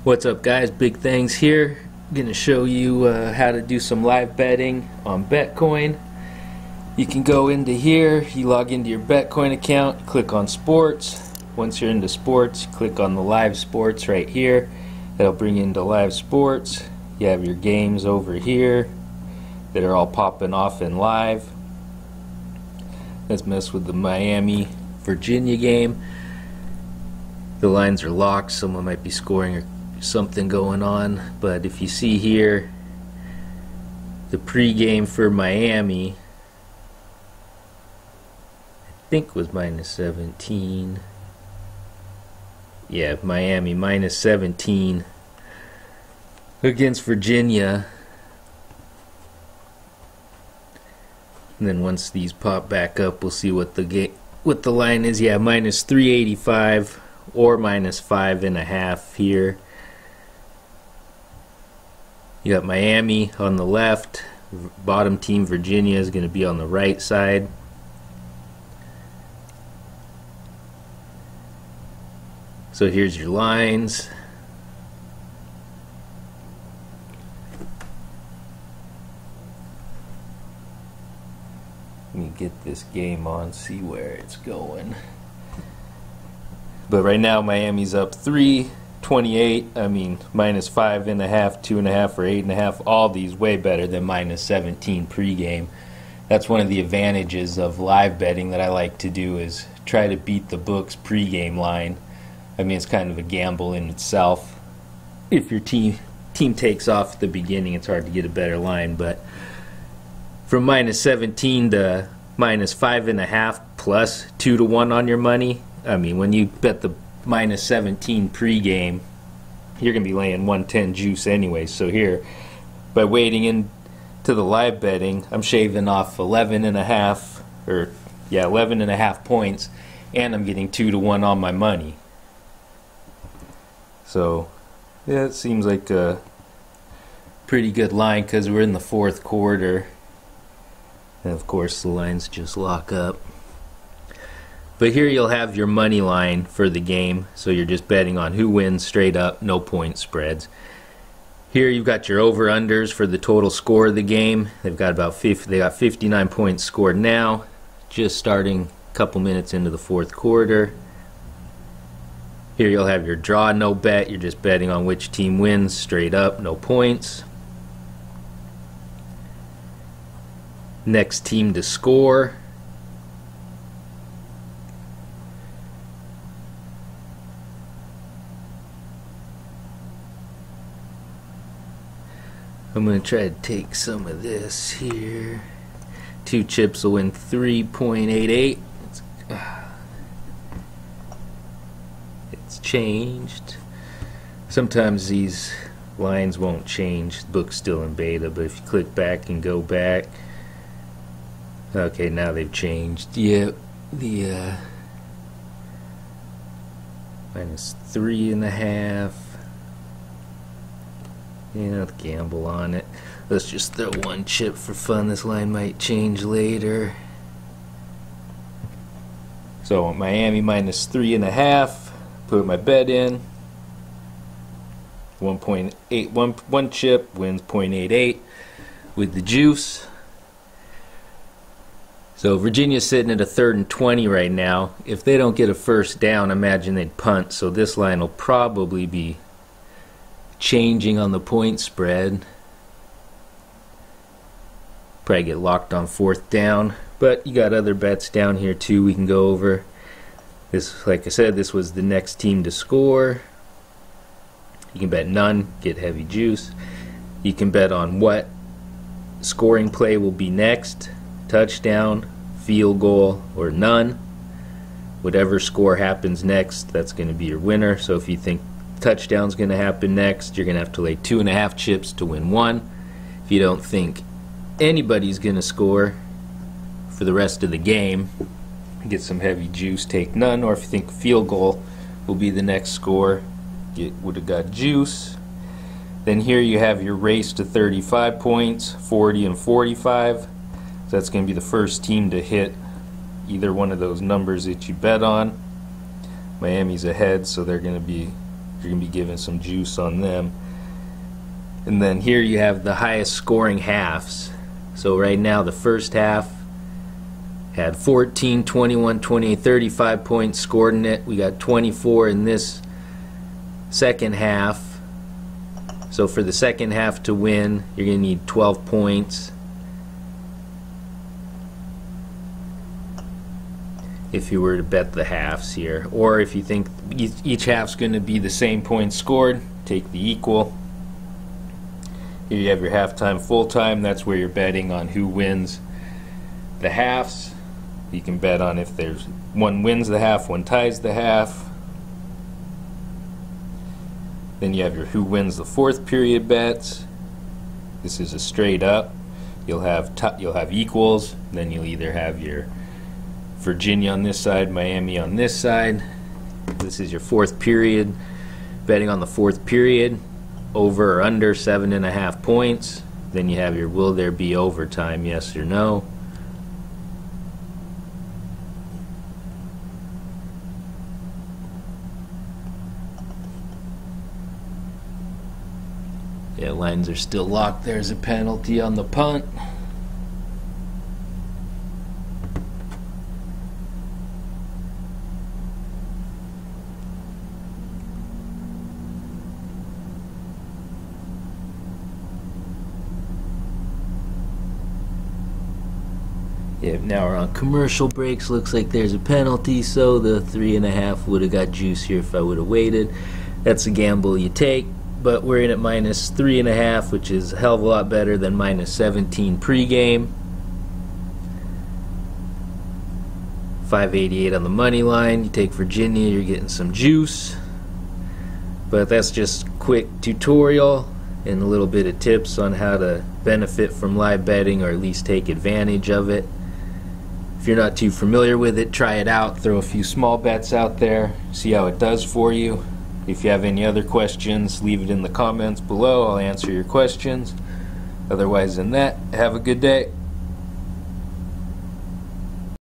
What's up, guys? Big Things here. I'm going to show you how to do some live betting on Betcoin. You can go into here, you log into your Betcoin account, click on sports. Once you're into sports, click on the live sports right here. That'll bring you into live sports. You have your games over here that are all popping off in live. Let's mess with the Miami Virginia game. The lines are locked, someone might be scoring or something going on, but if you see here, the pregame for Miami I think was -17. Yeah, Miami -17 against Virginia. And then once these pop back up, we'll see what the line is. Yeah, -385 or -5.5 here. You got Miami on the left, bottom team Virginia is going to be on the right side. So here's your lines. Let me get this game on, see where it's going. But right now Miami's up 3.28. I mean, -5.5, 2.5, or 8.5. All these way better than -17 pregame. That's one of the advantages of live betting that I like to do, is try to beat the book's pregame line. I mean, it's kind of a gamble in itself. If your team takes off at the beginning, it's hard to get a better line. But from -17 to -5.5 plus 2-to-1 on your money. I mean, when you bet the -17 pregame, you're going to be laying 110 juice anyway. So here, by wading into the live betting, I'm shaving off 11.5, or yeah, 11.5 points, and I'm getting 2-to-1 on my money. So yeah, it seems like a pretty good line because we're in the fourth quarter, and of course the lines just lock up. But here you'll have your money line for the game, so you're just betting on who wins straight up, no point spreads. Here you've got your over-unders for the total score of the game. They've got about 59 points scored now, just starting a couple minutes into the fourth quarter. Here you'll have your draw, no bet. You're just betting on which team wins straight up, no points. Next team to score. I'm going to try to take some of this here. 2 chips will win 3.88. It's changed. Sometimes these lines won't change. The book's still in beta, but if you click back and go back, okay, now they've changed. Yeah, the -3.5. Yeah, I'll gamble on it. Let's just throw 1 chip for fun. This line might change later. So Miami -3.5. Put my bet in. 1.8, one chip wins 0.88 with the juice. So Virginia's sitting at a 3rd and 20 right now. If they don't get a first down, imagine they'd punt. So this line will probably be changing on the point spread. Probably get locked on 4th down. But you got other bets down here too we can go over. This, like I said, this was the next team to score. You can bet none, get heavy juice. You can bet on what scoring play will be next: touchdown, field goal, or none. Whatever score happens next, that's going to be your winner. So if you think touchdown's going to happen next, you're going to have to lay 2.5 chips to win 1. If you don't think anybody's going to score for the rest of the game, get some heavy juice, take none. Or if you think field goal will be the next score, would have got juice. Then here you have your race to 35 points, 40 and 45. So that's going to be the first team to hit either one of those numbers that you bet on. Miami's ahead, so they're going to be you're going to be given some juice on them. And then here you have the highest scoring halves. So right now the first half had 14, 21, 28, 35 points scored in it. We got 24 in this second half. So for the second half to win, you're going to need 12 points. If you were to bet the halves here, or if you think each half's going to be the same points scored, take the equal. Here you have your halftime, full time. That's where you're betting on who wins the halves. You can bet on if there's one wins the half, one ties the half. Then you have your who wins the fourth period bets. This is a straight up. You'll have equals. Then you'll either have your Virginia on this side, Miami on this side. This is your fourth period. Betting on the fourth period, over or under 7.5 points. Then you have your will there be overtime, yes or no. Yeah, lines are still locked. There's a penalty on the punt. Yeah, now we're on commercial breaks. Looks like there's a penalty, so the 3.5 would have got juice here if I would have waited. That's a gamble you take, but we're in at minus 3.5, which is a hell of a lot better than minus 17 pregame. 588 on the money line. You take Virginia, you're getting some juice. But that's just quick tutorial and a little bit of tips on how to benefit from live betting, or at least take advantage of it. If you're not too familiar with it, try it out. Throw a few small bets out there. See how it does for you. If you have any other questions, leave it in the comments below. I'll answer your questions. Otherwise than that, have a good day.